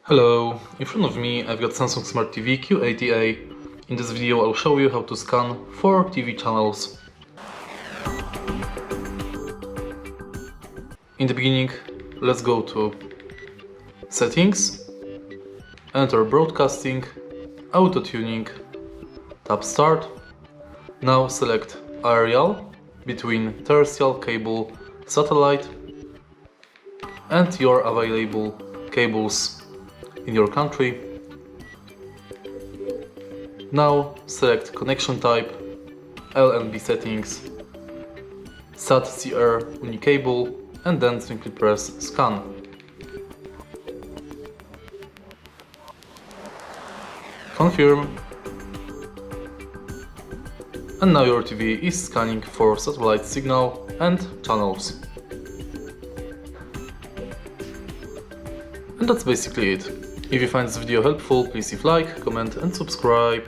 Hello, in front of me I've got Samsung Smart TV Q80A. In this video I'll show you how to scan 4 TV channels. In the beginning, let's go to Settings, enter Broadcasting, Auto Tuning, tap Start. Now select Aerial between terrestrial cable, satellite and your available cables in your country. Now select connection type, LNB settings, SAT-CR unicable, and then simply press scan. Confirm. And now your TV is scanning for satellite signal and channels. And that's basically it. If you find this video helpful, please leave like, comment and subscribe.